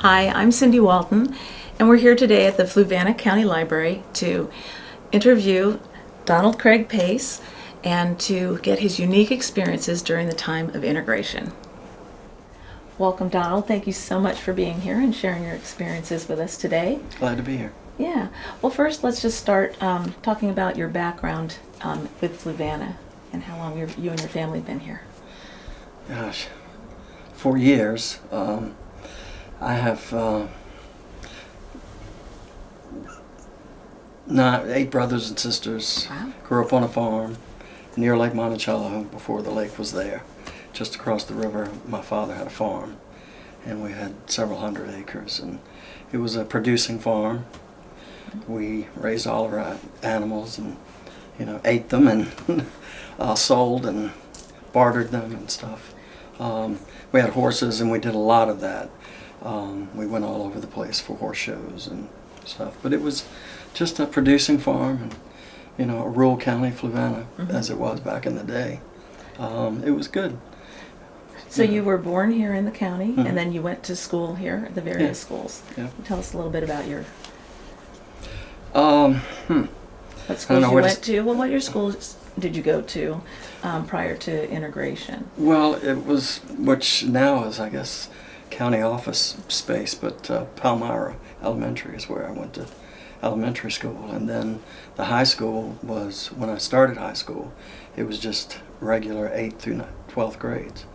Hi, I'm Cindy Walton, and we're here today at the Fluvanna County Library to interview Donald Craig Pace and to get his unique experiences during the time of integration. Welcome, Donald. Thank you so much for being here and sharing your experiences with us today. Glad to be here. Yeah. Well, first, let's just start talking about your background with Fluvanna and how long you and your family have been here. Gosh, 4 years. I have 8 brothers and sisters. Wow. Grew up on a farm near Lake Monticello before the lake was there. Just across the river, my father had a farm, and we had several hundred acres, and it was a producing farm. We raised all of our animals and, ate them and sold and bartered them and stuff. We had horses, and we did a lot of that. We went all over the place for horse shows and stuff, but it was just a producing farm, and a rural county, Fluvanna, as it was back in the day. It was good. So you were born here in the county, and then you went to school here at the various schools. Yeah. Tell us a little bit about your What what schools you went to. Well, what your schools did you go to prior to integration? Well, it was, which now is, I guess, county office space, but Palmyra Elementary is where I went to elementary school. And then the high school was, when I started high school, it was just regular 8th through 12th grades.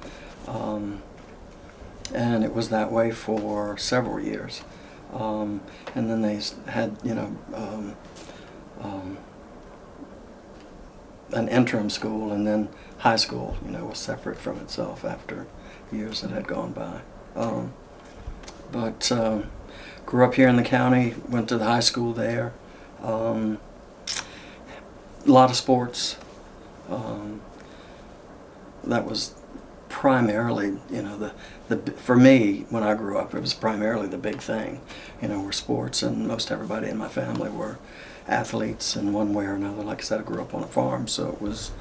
And it was that way for several years. And then they had, an interim school, and then high school, was separate from itself after years that had gone by. But grew up here in the county, went to the high school there. A lot of sports. That was primarily, for me, when I grew up, it was primarily the big thing, were sports, and most everybody in my family were athletes in one way or another. Like I said, I grew up on a farm, so it was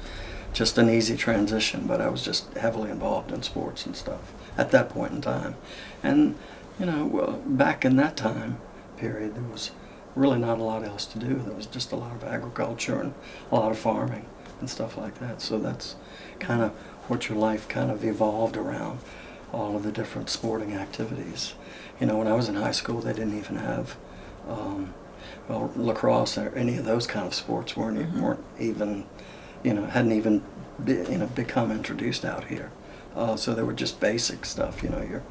just an easy transition, but I was just heavily involved in sports and stuff at that point in time. And, back in that time period, there was really not a lot else to do. There was just a lot of agriculture and a lot of farming and stuff like that. So that's kind of what your life kind of evolved around, all of the different sporting activities. When I was in high school, they didn't even have, lacrosse or any of those kind of sports weren't even, hadn't even, become introduced out here. So they were just basic stuff, your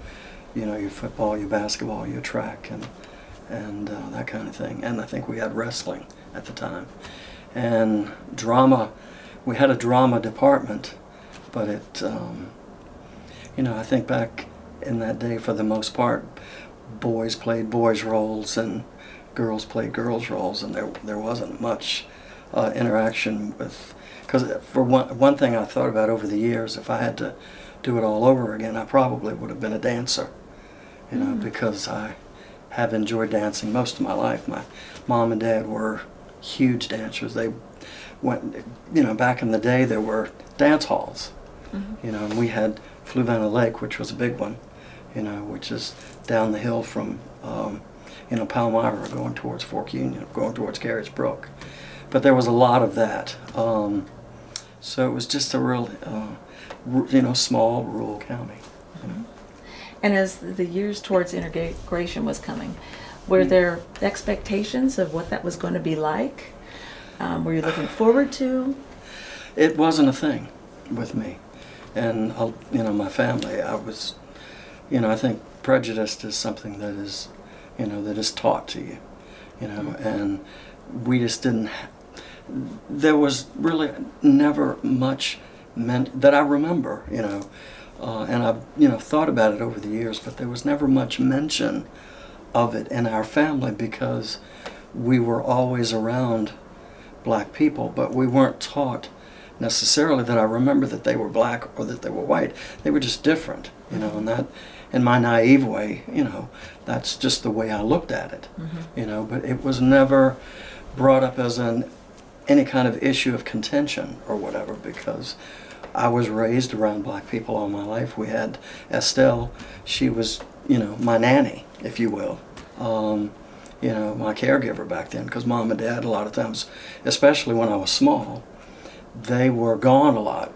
football, your basketball, your track, and that kind of thing. And I think we had wrestling at the time. And drama, we had a drama department, but it, I think back in that day, for the most part, boys played boys' roles and girls played girls' roles, and there wasn't much interaction with, because for one thing I thought about over the years, if I had to do it all over again, I probably would have been a dancer, because I have enjoyed dancing most of my life. My mom and dad were huge dancers. They went, back in the day there were dance halls, and we had Fluvanna Lake, which was a big one, which is down the hill from, Palmyra, going towards Fork Union, going towards Carriage Brook. But there was a lot of that. So it was just a real, small rural county. And as the years towards integration was coming, were there expectations of what that was going to be like? Were you looking forward to? It wasn't a thing with me. And, my family, I was, I think prejudice is something that is, that is taught to you, and we just didn't, there was really never much meant that I remember, and I've, thought about it over the years, but there was never much mention of it in our family because we were always around black people, but we weren't taught necessarily that I remember that they were black or that they were white. They were just different, and that, in my naive way, that's just the way I looked at it, but it was never brought up as any kind of issue of contention or whatever, because I was raised around black people all my life. We had Estelle, she was my nanny, if you will. My caregiver back then, because mom and dad, a lot of times, especially when I was small, they were gone a lot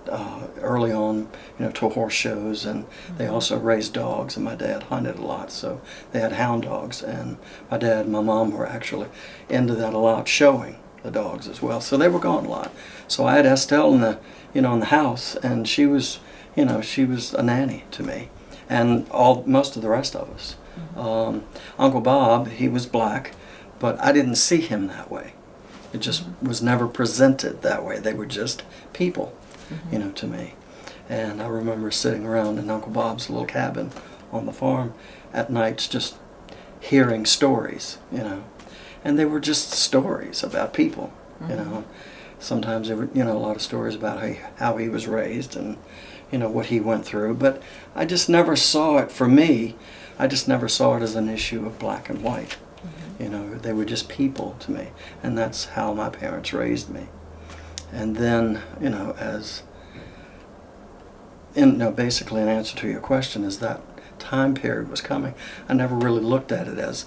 early on, to horse shows, and they also raised dogs, and my dad hunted a lot, so they had hound dogs, and my dad and my mom were actually into that a lot, showing the dogs as well, so they were gone a lot. So I had Estelle in the house, and she was a nanny to me, and most of the rest of us. Uncle Bob, he was black, but I didn't see him that way. It just was never presented that way. They were just people, to me. And I remember sitting around in Uncle Bob's little cabin on the farm at nights just hearing stories, And they were just stories about people, Sometimes there were, a lot of stories about how he was raised and, what he went through. But I just never saw it, for me, I just never saw it as an issue of black and white. They were just people to me, and that's how my parents raised me. And then, basically an answer to your question is that time period was coming. I never really looked at it as,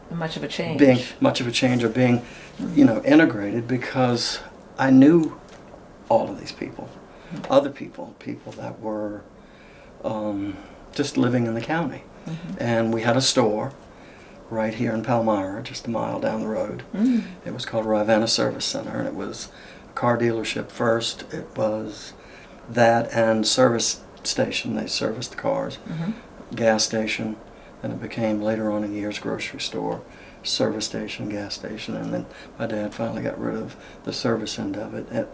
much of a change. Being much of a change or being, integrated, because I knew all of these people, other people that were just living in the county. And we had a store right here in Palmyra, just a mile down the road. It was called Fluvanna Service Center, and it was a car dealership first. It was that and service station. They serviced the cars. Gas station, and it became later on in years grocery store, service station, gas station, and then my dad finally got rid of the service end of it,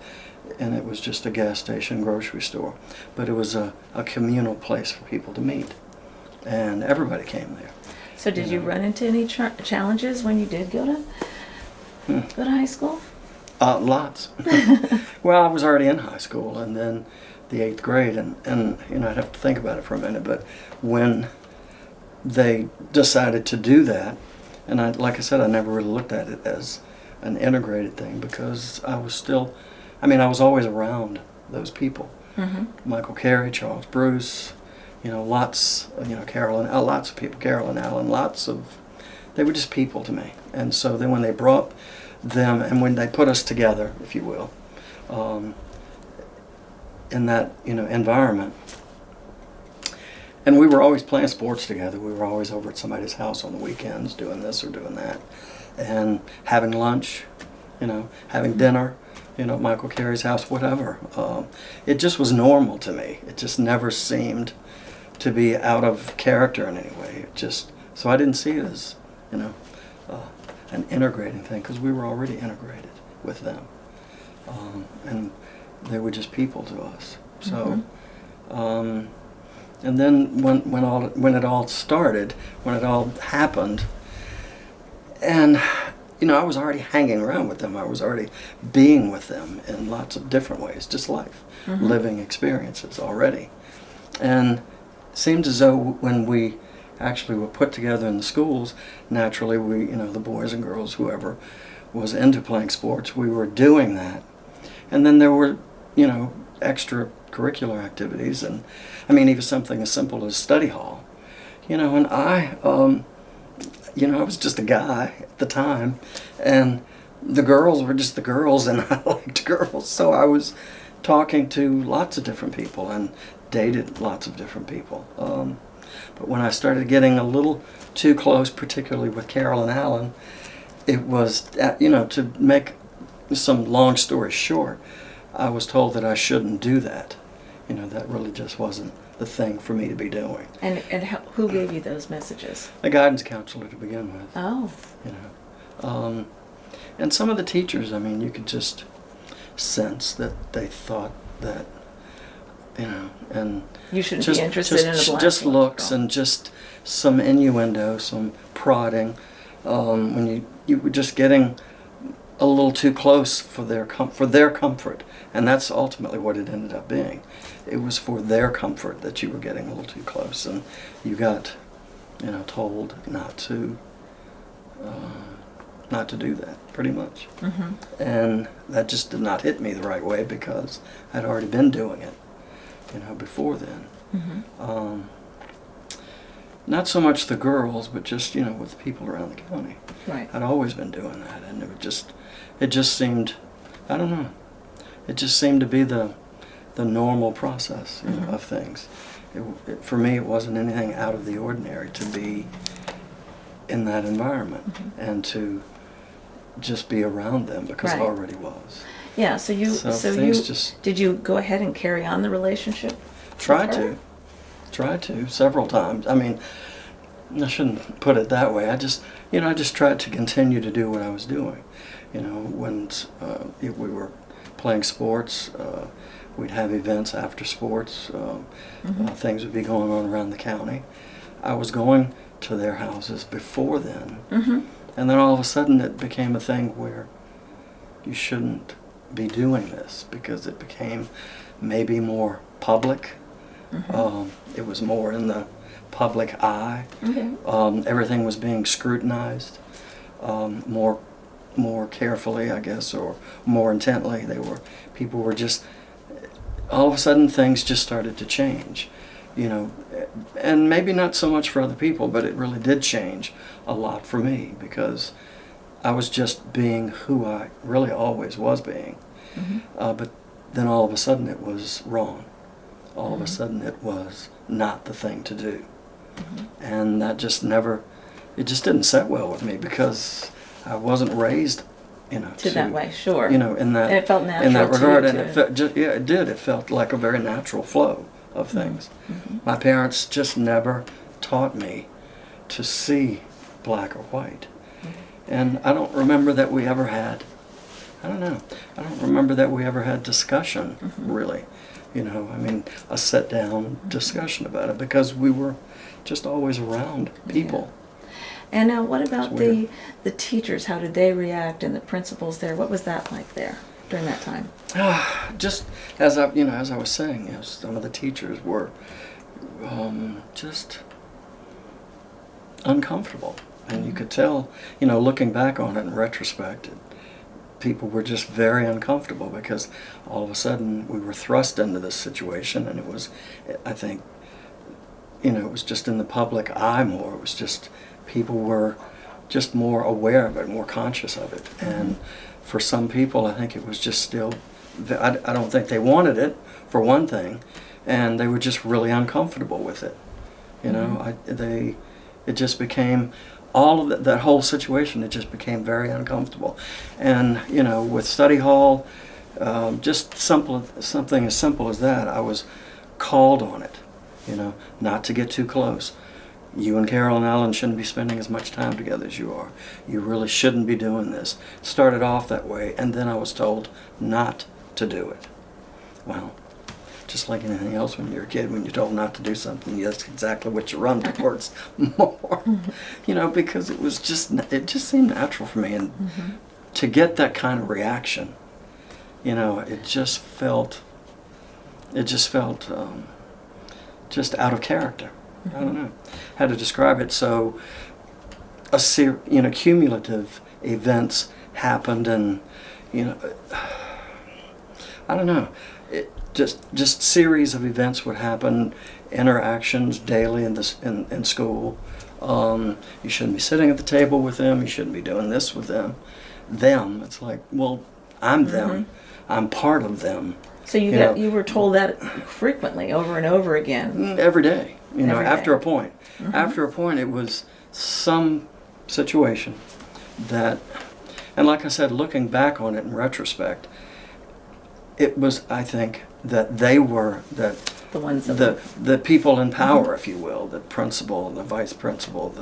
and it was just a gas station, grocery store. But it was a communal place for people to meet, and everybody came there. So did you run into any challenges when you did go to high school? Lots. Well, I was already in high school, and then the 8th grade, and I'd have to think about it for a minute, but when they decided to do that, and like I said, I never really looked at it as an integrated thing, because I was always around those people. Michael Carey, Charles Bruce, lots, Carolyn, lots of people, Carolyn Allen, they were just people to me. And so then when they brought them, and when they put us together, if you will, in that, environment, and we were always playing sports together. We were always over at somebody's house on the weekends doing this or doing that, and having lunch, having dinner, at Michael Carey's house, whatever. It just was normal to me. It just never seemed to be out of character in any way. So I didn't see it as, an integrating thing, because we were already integrated with them, and they were just people to us. So, and then when it all started, when it all happened, and I was already hanging around with them. I was already being with them in lots of different ways, just life, living experiences already, and seemed as though when we actually were put together in the schools, naturally we, the boys and girls, whoever was into playing sports, we were doing that. And then there were, extracurricular activities, and even something as simple as study hall. And I was just a guy at the time, and the girls were just the girls, and I liked girls, so I was talking to lots of different people and dated lots of different people. But when I started getting a little too close, particularly with Carolyn Allen, it was, to make some long story short, I was told that I shouldn't do that. That really just wasn't the thing for me to be doing. And who gave you those messages? A guidance counselor to begin with. Oh. And some of the teachers, you could just sense that they thought that, and you shouldn't be interested in a black just looks girl. And just some innuendo, some prodding, when you were just getting a little too close for their comfort, and that's ultimately what it ended up being. It was for their comfort that you were getting a little too close, and you got, told not to do that, pretty much. And that just did not hit me the right way, because I'd already been doing it, before then. not so much the girls, but just, with the people around the county. Right. I'd always been doing that, and it just seemed, I don't know, it just seemed to be the normal process, of things. For me, it wasn't anything out of the ordinary to be in that environment and to just be around them, because I Right. already was. Yeah, so things just did you go ahead and carry on the relationship? tried with her? tried to several times. I mean, I shouldn't put it that way. I just tried to continue to do what I was doing. When if we were playing sports, we'd have events after sports. Things would be going on around the county. I was going to their houses before then, and then all of a sudden it became a thing where you shouldn't be doing this, because it became maybe more public. It was more in the public eye. Okay. Everything was being scrutinized more carefully, I guess, or more intently. People were just, all of a sudden things just started to change, and maybe not so much for other people, but it really did change a lot for me, because I was just being who I really always was being. But then all of a sudden it was wrong. All of a sudden it was not the thing to do. And that just it just didn't set well with me, because I wasn't raised, To that way, sure. in that, And it felt natural in that to you regard, and to- it felt, it did. It felt like a very natural flow of things. My parents just never taught me to see black or white, and I don't remember that we ever had. I don't know. I don't remember that we ever had discussion, really. I mean, a sit-down discussion about it, because we were just always around people. And now, what about It's weird. the teachers? How did they react, and the principals there? What was that like there during that time? Just as I was saying, some of the teachers were just uncomfortable, and you could tell, looking back on it in retrospect, people were just very uncomfortable, because all of a sudden we were thrust into this situation, and it was, I think, it was just in the public eye more. It was just, people were just more aware of it, more conscious of it. And for some people, I think it was just still, I don't think they wanted it, for one thing, and they were just really uncomfortable with it. It just became, all of that whole situation, it just became very uncomfortable. And, with study hall, just something as simple as that, I was called on it, not to get too close. You and Carol and Alan shouldn't be spending as much time together as you are. You really shouldn't be doing this. Started off that way, and then I was told not to do it. Well, just like anything else when you're a kid, when you're told not to do something, that's exactly what you run towards more. Because it just seemed natural for me, and to get that kind of reaction, it just felt just out of character. I don't know how to describe it. So, cumulative events happened, and I don't know. It just series of events would happen, interactions daily in school. You shouldn't be sitting at the table with them. You shouldn't be doing this with them. It's like, well, I'm them. I'm part of them. So you were told that frequently, over and over again. Every day. Every day. After a point. After a point, it was some situation that, and like I said, looking back on it in retrospect, it was, I think, that they were the ones that the people in power, if you will, the principal, the vice principal,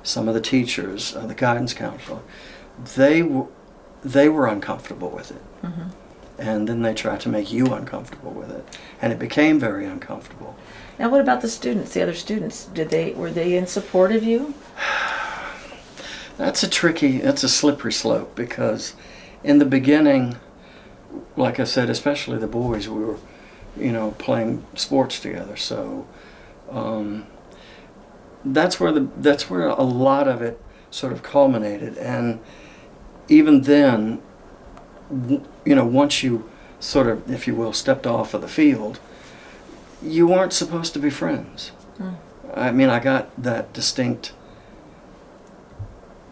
some of the teachers, the guidance counselor. They were uncomfortable with it, and then they tried to make you uncomfortable with it, and it became very uncomfortable. Now, what about the students? The other students, were they in support of you? That's a slippery slope, because in the beginning, like I said, especially the boys, we were, playing sports together. So that's where a lot of it sort of culminated. And even then, once you sort of, if you will, stepped off of the field, you weren't supposed to be friends. I mean, I got that distinct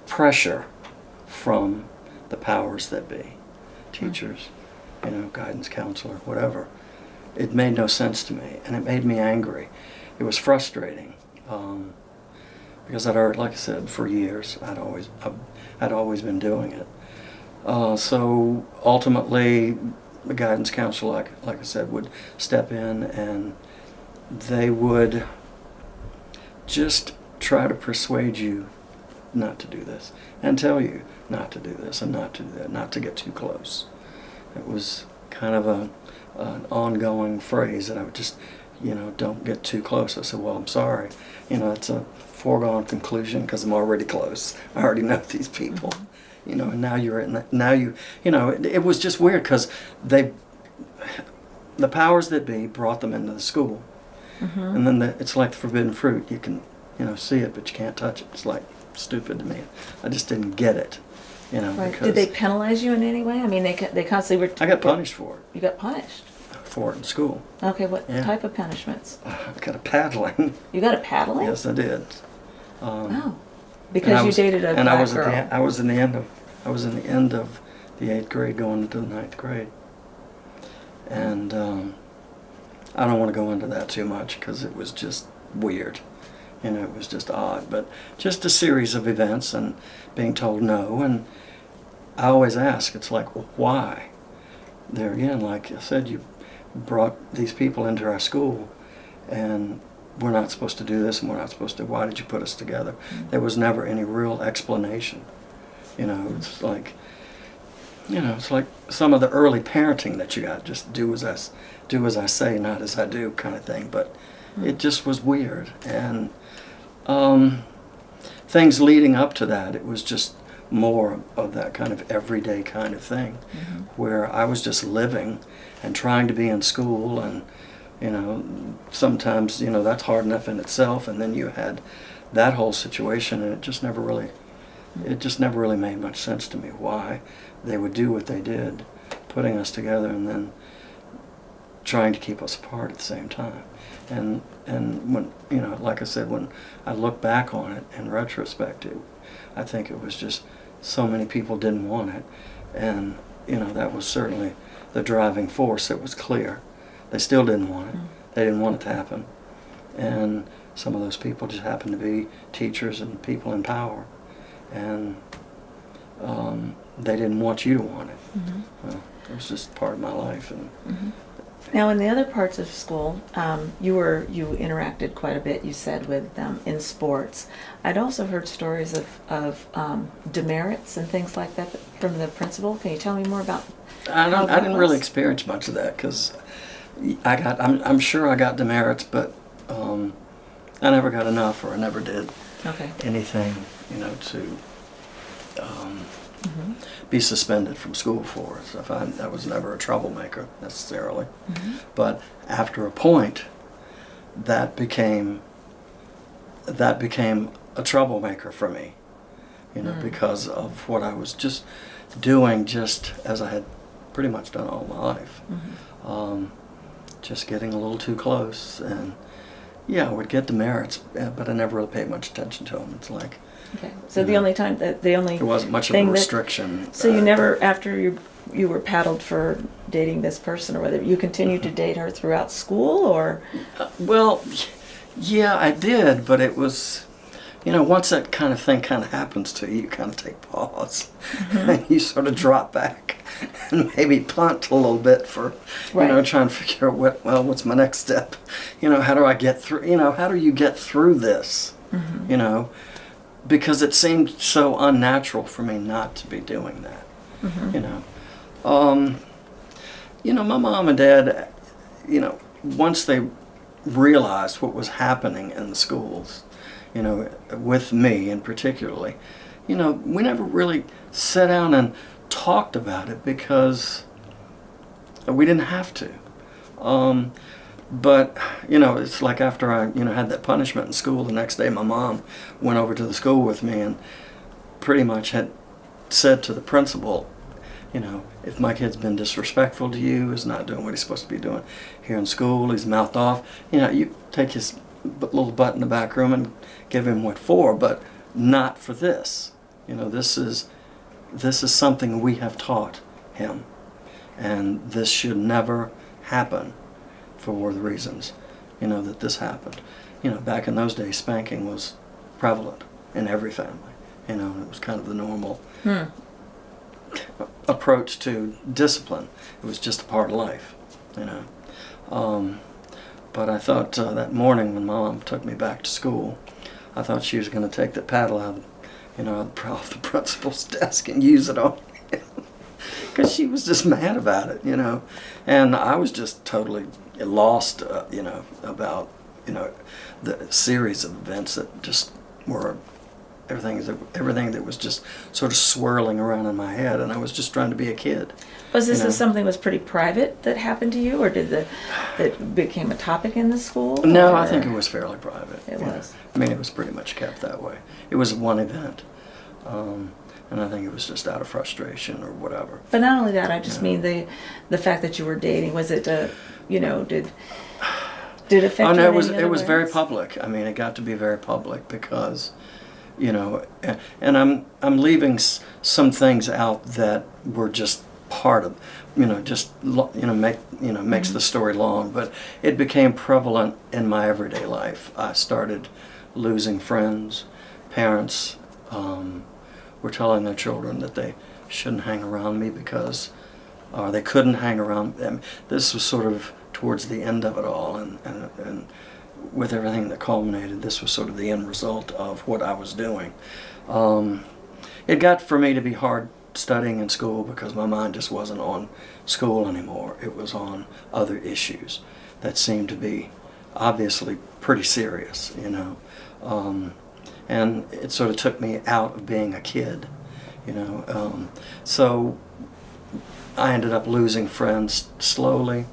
pressure from the powers that be, teachers, you know, guidance counselor, whatever. It made no sense to me, and it made me angry. It was frustrating, because I'd already, like I said, for years, I'd always been doing it. So ultimately, the guidance counselor, like I said, would step in, and they would just try to persuade you not to do this, and tell you not to do this and not to do that, not to get too close. It was kind of an ongoing phrase that I would just, you know, don't get too close. I said, well, I'm sorry. You know, it's a foregone conclusion because I'm already close. I already know these people. You know, and now you're in that, now you know, it was just weird because the powers that be brought them into the school. And then it's like the forbidden fruit. You can, you know, see it, but you can't touch it. It's like stupid to me. I just didn't get it, you know. Right. Because Did they penalize you in any way? I mean, they constantly were. I got punished for it. You got punished. For it in school. Okay, what Yeah. type of punishments? I got a paddling. You got a paddling? Yes, I did. Oh, because you dated a and black I was girl. I was in the end of the 8th grade, going into the 9th grade, and I don't want to go into that too much because it was just weird. You know, it was just odd, but just a series of events and being told no, and I always ask, it's like, well, why? There again, like I said, you brought these people into our school, and we're not supposed to do this, and we're not supposed to. Why did you put us together? There was never any real explanation. You know, it's like, you know, it's like some of the early parenting that you got. Just do as I say, not as I do, kind of thing. But it just was weird, and things leading up to that, it was just more of that kind of everyday kind of thing, where I was just living and trying to be in school, and you know, sometimes, you know, that's hard enough in itself, and then you had that whole situation, and it just never really made much sense to me why they would do what they did, putting us together and then trying to keep us apart at the same time. And when, you know, like I said, when I look back on it in retrospect, I think it was just so many people didn't want it, and you know, that was certainly the driving force. It was clear they still didn't want it. They didn't want it to happen, and some of those people just happened to be teachers and people in power, and they didn't want you to want it. Well, it was just part of my life. And Now, in the other parts of school, you interacted quite a bit, you said, with them in sports. I'd also heard stories of demerits and things like that from the principal. Can you tell me more about I how that didn't was? really experience much of that because I'm sure I got demerits, but I never got enough, or I never did Okay. anything, you know, to be suspended from school for. So I was never a troublemaker necessarily, but after a point, that became a troublemaker for me, you know, because of what I was just doing, just as I had pretty much done all my life. Just getting a little too close, and yeah, I would get demerits, but I never really paid much attention to them. It's like, Okay. So the only time that there wasn't much of a thing that- restriction. So you never, after you were paddled for dating this person, or whether you continued to date her throughout school, or Well, yeah, I did, but it was, you know, once that kind of thing kind of happens to you, you kind of take pause, and you sort of drop back and maybe punt a little bit for, you know, Right. trying to figure out what's my next step? You know, how do I get through? You know, how do you get through this? You know, because it seemed so unnatural for me not to be doing that. You know, you know, my mom and dad, you know, once they realized what was happening in the schools, you know, with me in particularly, you know, we never really sat down and talked about it because we didn't have to. But, you know, it's like after I, you know, had that punishment in school, the next day my mom went over to the school with me and pretty much had said to the principal, you know, if my kid's been disrespectful to you, is not doing what he's supposed to be doing here in school, he's mouthed off, you know, you take his little butt in the back room and give him what for, but not for this. You know, this is something we have taught him, and this should never happen for the reasons, you know, that this happened. You know, back in those days, spanking was prevalent in every family. You know, and it was kind of the normal approach to discipline. It was just a part of life, you know. But I thought that morning when Mom took me back to school, I thought she was going to take the paddle out, you know, off the principal's desk and use it on him. Because she was just mad about it, you know. And I was just totally lost, you know, about, you know, the series of events that just were everything that was just sort of swirling around in my head, and I was just trying to be a kid. Was this you know? something that was pretty private that happened to you, or that became a topic in the school? No, or? I think it was fairly private. It was. I mean, it was pretty much kept that way. It was one event, and I think it was just out of frustration or whatever. But not only that, I just mean the fact that you were dating. Was it you know, did it affect you? Oh no, in any it other was very ways? public. I mean, it got to be very public because, you know, and I'm leaving some things out that were just part of, you know, just makes the story long. But it became prevalent in my everyday life. I started losing friends. Parents were telling their children that they shouldn't hang around me because, or they couldn't hang around them. This was sort of towards the end of it all, and with everything that culminated, this was sort of the end result of what I was doing. It got for me to be hard studying in school because my mind just wasn't on school anymore. It was on other issues that seemed to be obviously pretty serious, you know. And it sort of took me out of being a kid, you know. So I ended up losing friends slowly,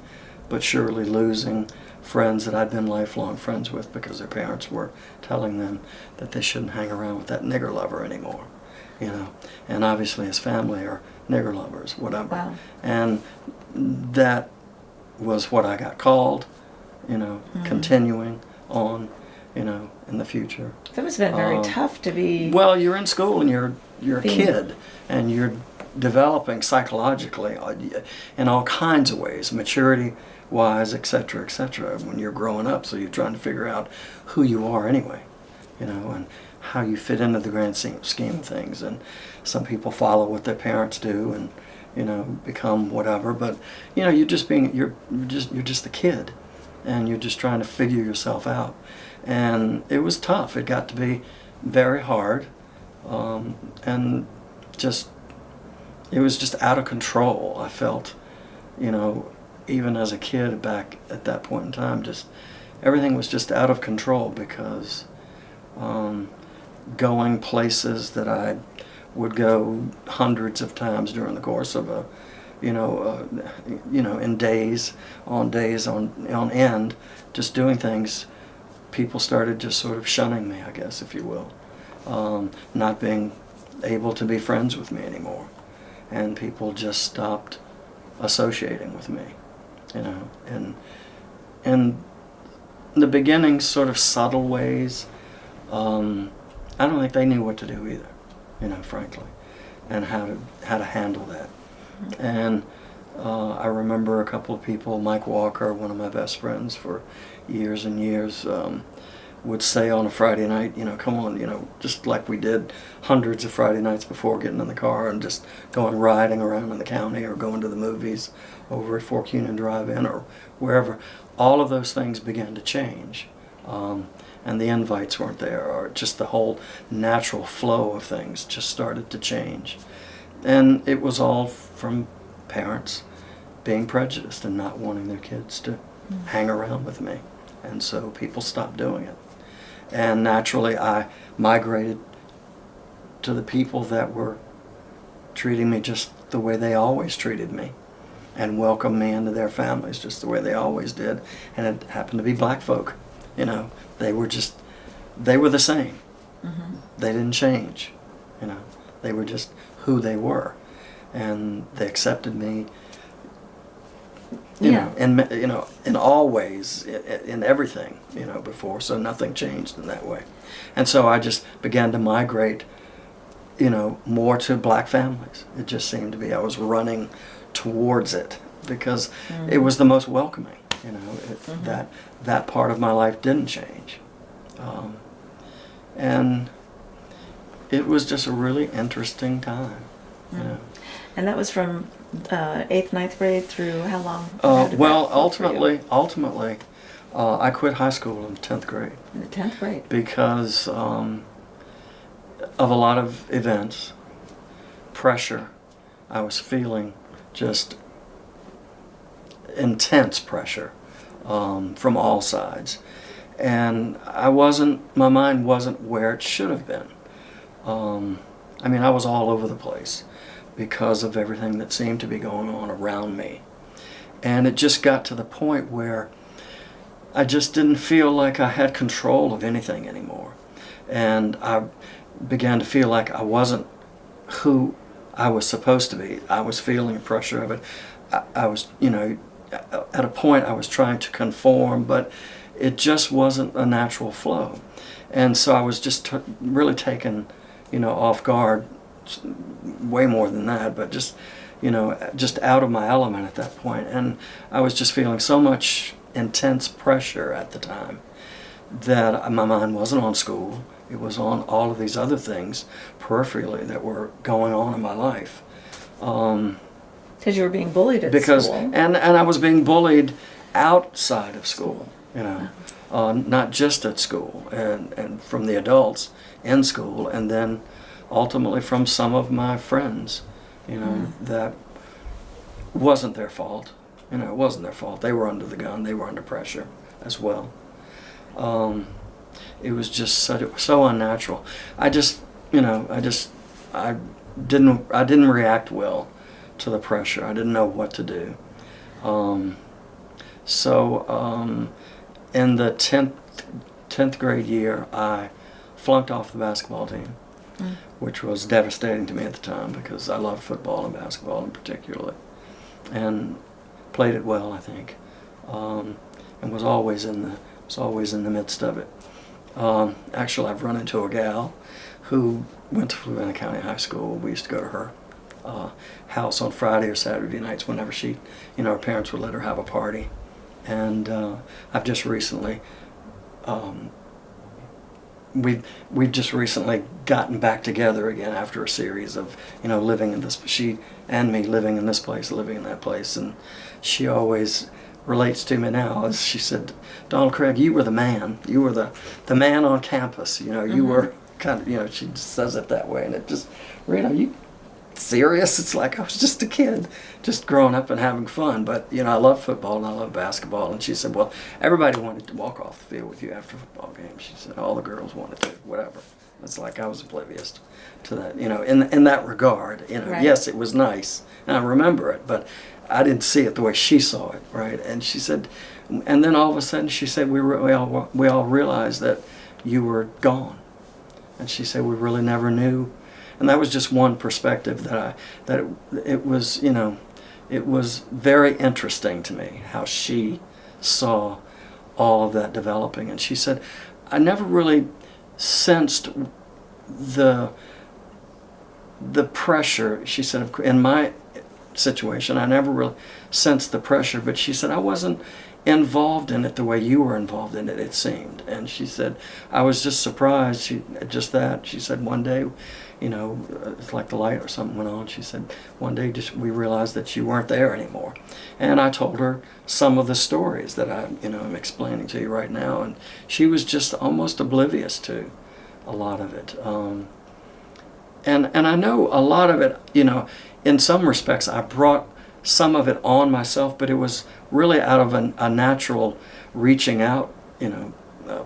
but surely losing friends that I'd been lifelong friends with because their parents were telling them that they shouldn't hang around with that nigger lover anymore, you know. And obviously his family are nigger lovers, whatever. Wow. And that was what I got called, you know, continuing on, you know, in the future. That must have been very tough to be. Well, you're in school and you're a kid and you're developing psychologically in all kinds of ways, maturity-wise, etc., when you're growing up. So you're trying to figure out who you are anyway, you know, and how you fit into the grand scheme of things. And some people follow what their parents do and, you know, become whatever. But, you know, you're just a kid, and you're just trying to figure yourself out. And it was tough. It got to be very hard, and just. It was just out of control. I felt, you know, even as a kid back at that point in time, just everything was just out of control because going places that I would go hundreds of times during the course of a, in days on end, just doing things, people started just sort of shunning me, I guess, if you will, not being able to be friends with me anymore. And people just stopped associating with me, you know, and in the beginning, sort of subtle ways. I don't think they knew what to do either, you know, frankly, and how to handle that. And I remember a couple of people, Mike Walker, one of my best friends for years and years, would say on a Friday night, you know, come on, you know, just like we did hundreds of Friday nights before, getting in the car and just going riding around in the county or going to the movies over at Fork Union Drive-In or wherever. All of those things began to change. And the invites weren't there, or just the whole natural flow of things just started to change. And it was all from parents being prejudiced and not wanting their kids to hang around with me. And so people stopped doing it. And naturally, I migrated to the people that were treating me just the way they always treated me and welcomed me into their families just the way they always did. And it happened to be black folk. You know, they were the same. Mm-hmm. They didn't change. You know, they were just who they were. And they accepted me you Yeah. know, in all ways, in everything, before. So nothing changed in that way. And so I just began to migrate, more to black families. It just seemed to be, I was running towards it because it was the most welcoming, that part of my life didn't change. And it was just a really interesting time, And that was from 8th, 9th grade through how long? Well, ultimately, I quit high school in 10th grade. In the 10th grade. Because of a lot of events, pressure. I was feeling just intense pressure from all sides. And my mind wasn't where it should have been. I was all over the place because of everything that seemed to be going on around me. And it just got to the point where I just didn't feel like I had control of anything anymore. And I began to feel like I wasn't who I was supposed to be. I was feeling the pressure of it. I was, at a point I was trying to conform, but it just wasn't a natural flow. And so I was just really taken, off guard, way more than that, but just out of my element at that point. And I was just feeling so much intense pressure at the time that my mind wasn't on school. It was on all of these other things peripherally that were going on in my life. Because you were being bullied at school. And I was being bullied outside of school, not just at school, and from the adults in school, and then ultimately from some of my friends, that wasn't their fault. It wasn't their fault. They were under the gun. They were under pressure as well. It was just so unnatural. I didn't react well to the pressure. I didn't know what to do. So in the 10th grade year, I flunked off the basketball team, which was devastating to me at the time because I loved football and basketball in particular, and played it well, I think, and was always in the midst of it. Actually, I've run into a gal who went to Fluvanna County High School. We used to go to her house on Friday or Saturday nights whenever she, her parents would let her have a party. And I've just recently, we've just recently gotten back together again after a series of, living in this, she and me living in this place, living in that place. And she always relates to me now as she said, Donald Craig, you were the man. You were the man on campus. You were kind of, she just says it that way. And it just, you serious? It's like I was just a kid, just growing up and having fun. But, I love football and I love basketball. And she said, well, everybody wanted to walk off the field with you after a football game. She said, all the girls wanted to, whatever. It's like I was oblivious to that, in that regard. Right. Yes, it was nice. And I remember it, but I didn't see it the way she saw it, right? And she said, and then all of a sudden she said, we all realized that you were gone. And she said, we really never knew. And that was just one perspective that it was, it was very interesting to me how she saw all of that developing. And she said, I never really sensed the pressure. She said, in my situation, I never really sensed the pressure, but she said, I wasn't involved in it the way you were involved in it, it seemed. And she said, I was just surprised. She said, one day, it's like the light or something went on. She said, one day we realized that you weren't there anymore. And I told her some of the stories that I'm explaining to you right now, and she was just almost oblivious to a lot of it. And I know a lot of it, in some respects, I brought some of it on myself, but it was really out of a natural reaching out,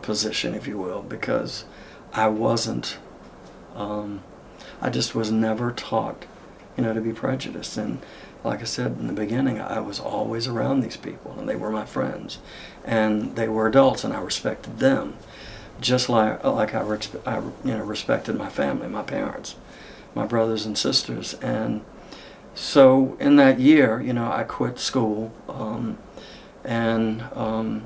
position, if you will, because I wasn't, I just was never taught, to be prejudiced. And like I said in the beginning, I was always around these people, and they were my friends, and they were adults, and I respected them, just like I respected my family, my parents, my brothers and sisters. And So in that year, you know, I quit school, and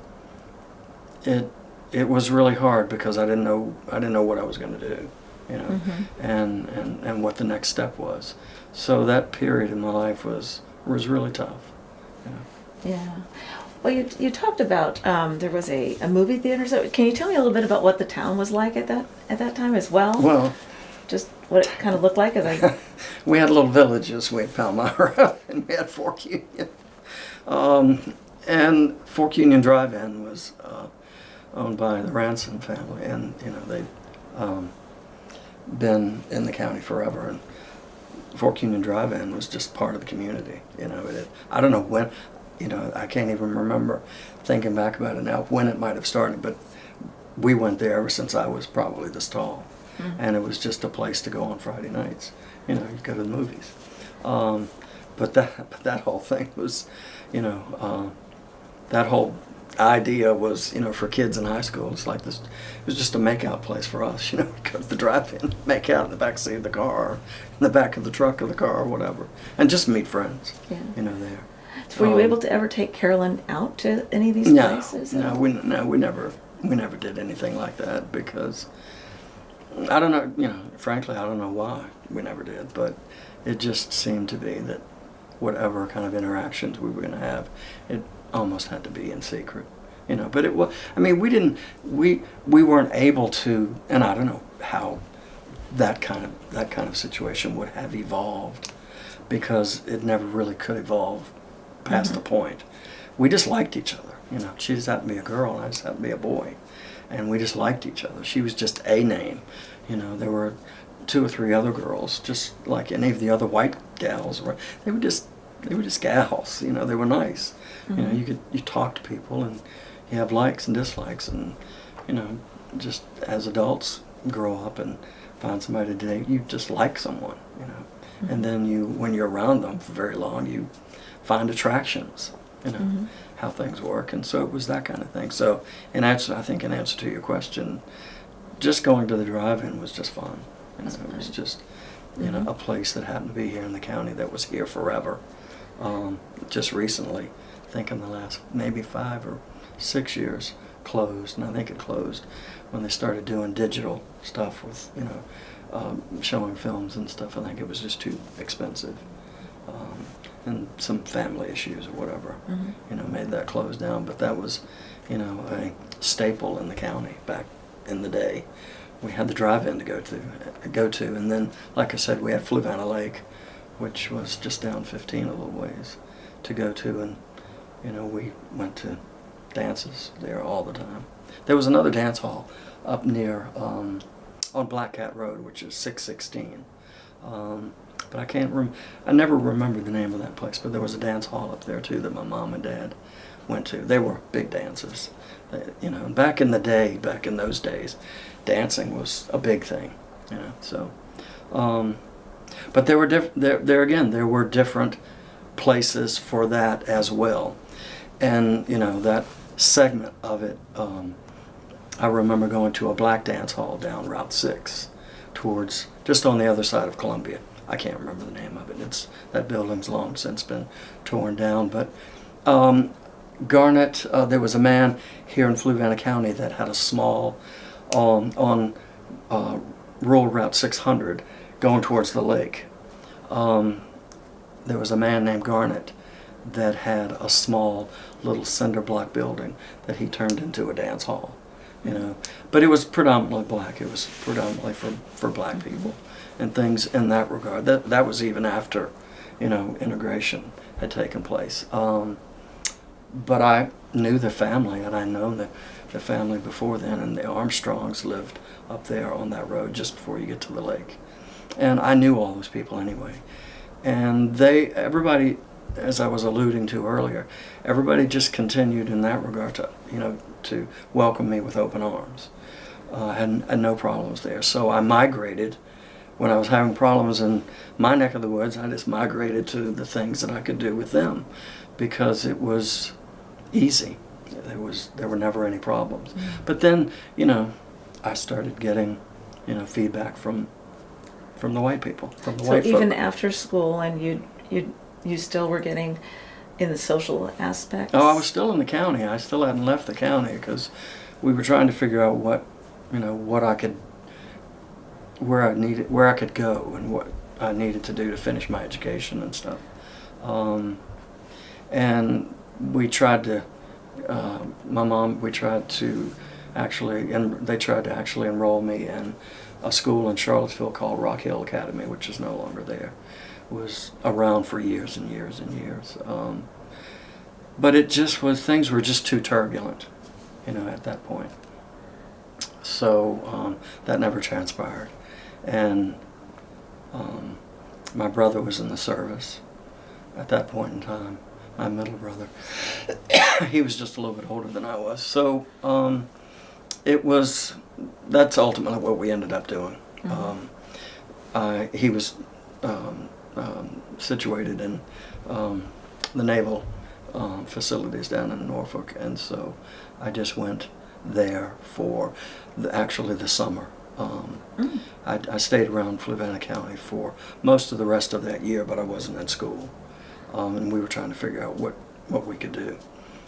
it was really hard because I didn't know what I was going to do, you know, and what the next step was. So that period in my life was really tough. You know. Yeah. Well, you talked about there was a movie theater. So can you tell me a little bit about what the town was like at that time as well? Well, Just what it kind of looked like as I. we had little villages. We had Palmyra and we had Fork Union. And Fork Union Drive-In was owned by the Ransom family, and you know they'd been in the county forever. And Fork Union Drive-In was just part of the community. You know, I don't know when. You know, I can't even remember thinking back about it now when it might have started, but we went there ever since I was probably this tall, and it was just a place to go on Friday nights. You know, you'd go to the movies. But that whole thing was, you know, that whole idea was, you know, for kids in high school. It's like this. It was just a makeout place for us. You know, we'd go to the drive-in, make out in the back seat of the car, in the back of the truck of the car, or whatever, and just meet friends. Yeah. You know, there. Were you able to ever take Carolyn out to any of these No, places? no, we never did anything like that because I don't know. You know, frankly, I don't know why we never did, but it just seemed to be that whatever kind of interactions we were going to have, it almost had to be in secret. You know, but it was. I mean, we weren't able to, and I don't know how that kind of situation would have evolved because it never really could evolve past the point. We just liked each other. You know, she just happened to be a girl and I just happened to be a boy, and we just liked each other. She was just a name. You know, there were 2 or 3 other girls, just like any of the other white gals. They were just gals. You know, they were nice. You know, you talk to people and you have likes and dislikes, and you know, just as adults grow up and find somebody to date, you just like someone. You know, and then when you're around them for very long, you find attractions, you know, how things work. And so it was that kind of thing. So I think in answer to your question, just going to the drive-in was just fun. You know, it was just, you know, a place that happened to be here in the county that was here forever. Just recently, I think in the last maybe 5 or 6 years, closed. And I think it closed when they started doing digital stuff with, you know, showing films and stuff. I think it was just too expensive. And some family issues or whatever, you know, made that close down. But that was, you know, a staple in the county back in the day. We had the drive-in to go to, and then, like I said, we had Fluvanna Lake, which was just down 15 a little ways to go to, and you know, we went to dances there all the time. There was another dance hall up near on Black Cat Road, which is 616. But I never remember the name of that place, but there was a dance hall up there too that my mom and dad went to. They were big dancers. You know, and back in those days, dancing was a big thing, you know, so. But there were different places for that as well. And, you know, that segment of it, I remember going to a black dance hall down Route 6 towards, just on the other side of Columbia. I can't remember the name of it. That building's long since been torn down. But Garnet, there was a man here in Fluvanna County that had a small, on rural Route 600 going towards the lake. There was a man named Garnet that had a small little cinder block building that he turned into a dance hall. You know, but it was predominantly black. It was predominantly for black people and things in that regard. That was even after, you know, integration had taken place. But I knew the family, and I known the family before then, and the Armstrongs lived up there on that road just before you get to the lake. And I knew all those people anyway. And everybody, as I was alluding to earlier, everybody just continued in that regard to, you know, to welcome me with open arms. Had no problems there. So I migrated. When I was having problems in my neck of the woods, I just migrated to the things that I could do with them because it was easy. There were never any problems. But then, you know, I started getting, you know, feedback from the white people, from the white folk. So even after school, and you still were getting in the social aspects? Oh, I was still in the county. I still hadn't left the county because we were trying to figure out what I could, where I could go and what I needed to do to finish my education and stuff. And we tried to, we tried to actually, and they tried to actually enroll me in a school in Charlottesville called Rock Hill Academy, which is no longer there. It was around for years and years and years. But it just was, things were just too turbulent, at that point. So that never transpired. And my brother was in the service at that point in time, my middle brother. He was just a little bit older than I was. So that's ultimately what we ended up doing. He was situated in the naval facilities down in Norfolk, and so I just went there for actually the summer. I stayed around Fluvanna County for most of the rest of that year, but I wasn't in school, and we were trying to figure out what we could do.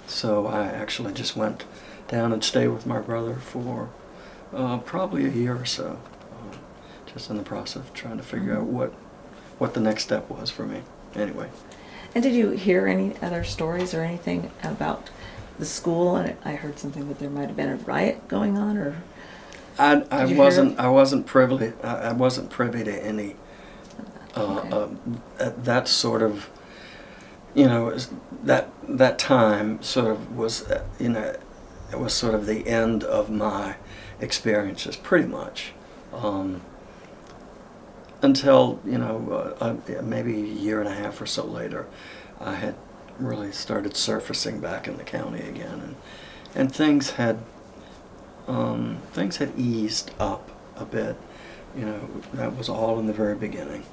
So I actually just went down and stayed with my brother for probably a year or so, just in the process of trying to figure out what the next step was for me. Anyway. And did you hear any other stories or anything about the school? And I heard something that there might have been a riot going on, or I wasn't privy to any that sort of, that time sort of was, it was sort of the end of my experiences, pretty much, until maybe a year and a half or so later, I had really started surfacing back in the county again, and things had eased up a bit. That was all in the very beginning.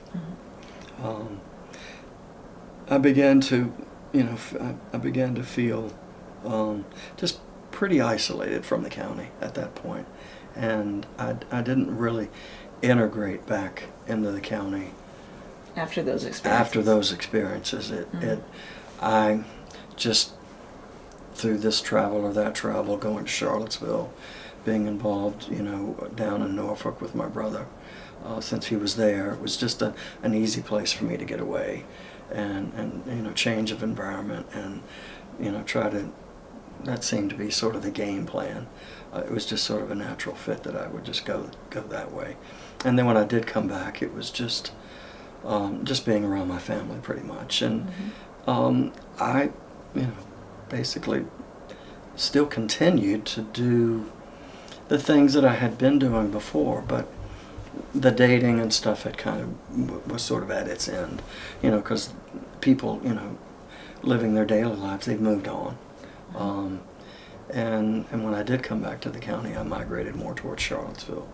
I began to feel just pretty isolated from the county at that point, and I didn't really integrate back into the county after those experiences. I just, through this travel or that travel, going to Charlottesville, being involved, down in Norfolk with my brother, since he was there, it was just an easy place for me to get away, and change of environment, and that seemed to be sort of the game plan. It was just sort of a natural fit that I would just go that way. And then when I did come back, it was just being around my family pretty much, and I basically still continued to do the things that I had been doing before, but the dating and stuff had kind of was sort of at its end, because people, living their daily lives, they've moved on. And when I did come back to the county, I migrated more towards Charlottesville,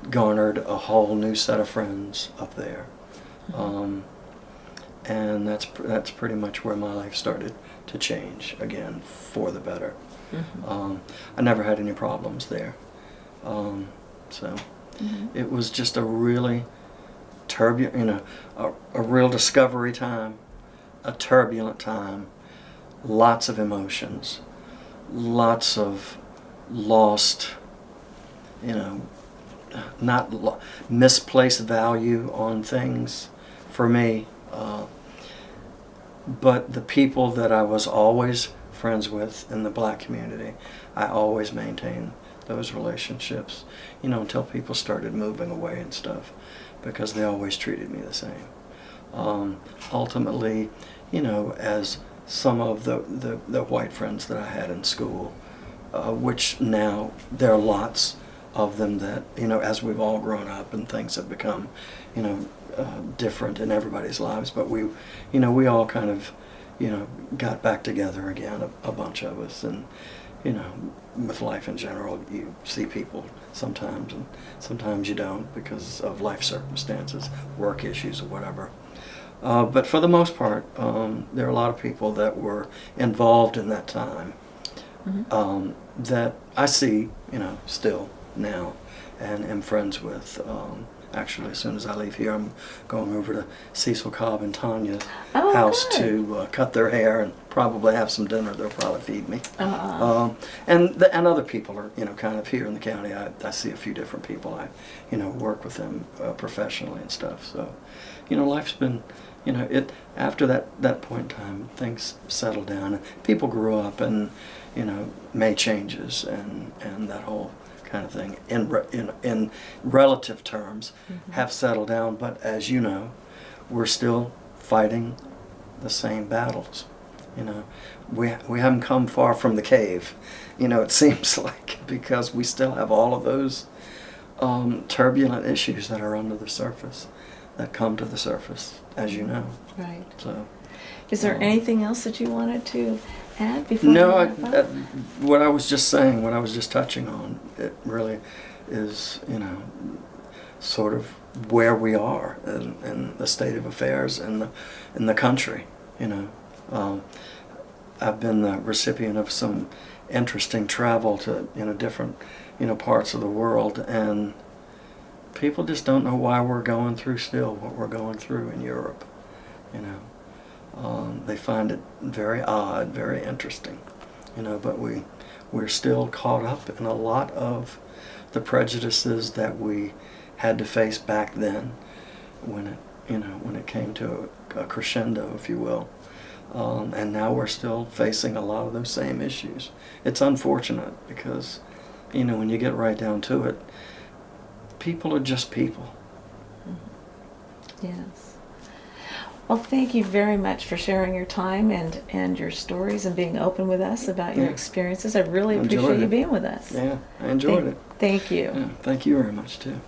garnered a whole new set of friends up there, and that's pretty much where my life started to change again for the better. I never had any problems there, so it was just a really turbulent, a real discovery time, a turbulent time, lots of emotions, lots of lost, misplaced value on things for me, but the people that I was always friends with in the black community, I always maintained those relationships, until people started moving away and stuff, because they always treated me the same. Ultimately, as some of the white friends that I had in school, which now there are lots of them that, as we've all grown up and things have become, different in everybody's lives, but we all kind of, got back together again, a bunch of us, and, with life in general, you see people sometimes, and sometimes you don't because of life circumstances, work issues or whatever. But for the most part, there are a lot of people that were involved in that time, that I see, still now, and am friends with, Actually, as soon as I leave here, I'm going over to Cecil Cobb and Tanya's Oh, house good. to cut their hair and probably have some dinner. They'll probably feed me. Uh-uh. And other people are, kind of here in the county. I see a few different people. I, work with them professionally and stuff. So, life's been, after that point in time, things settled down. And people grew up and, made changes and that whole kind of thing in relative terms have settled down. But as you know, we're still fighting the same battles. We haven't come far from the cave, it seems like, because we still have all of those turbulent issues that are under the surface, that come to the surface, as you know. Right. So, Is there anything else that you wanted to add before no, we wrap up? what I was just saying, what I was just touching on, it really is, sort of where we are in the state of affairs in the country. I've been the recipient of some interesting travel to different parts of the world, and people just don't know why we're going through still what we're going through in Europe. They find it very odd, very interesting, but we're still caught up in a lot of the prejudices that we had to face back then when it came to a crescendo, if you will. And now we're still facing a lot of those same issues. It's unfortunate because, when you get right down to it, people are just people. Yes. Well, thank you very much for sharing your time and your stories and being open with us about your experiences. I really appreciate you being with us. Yeah, I enjoyed it. Thank you. Yeah, thank you very much, too.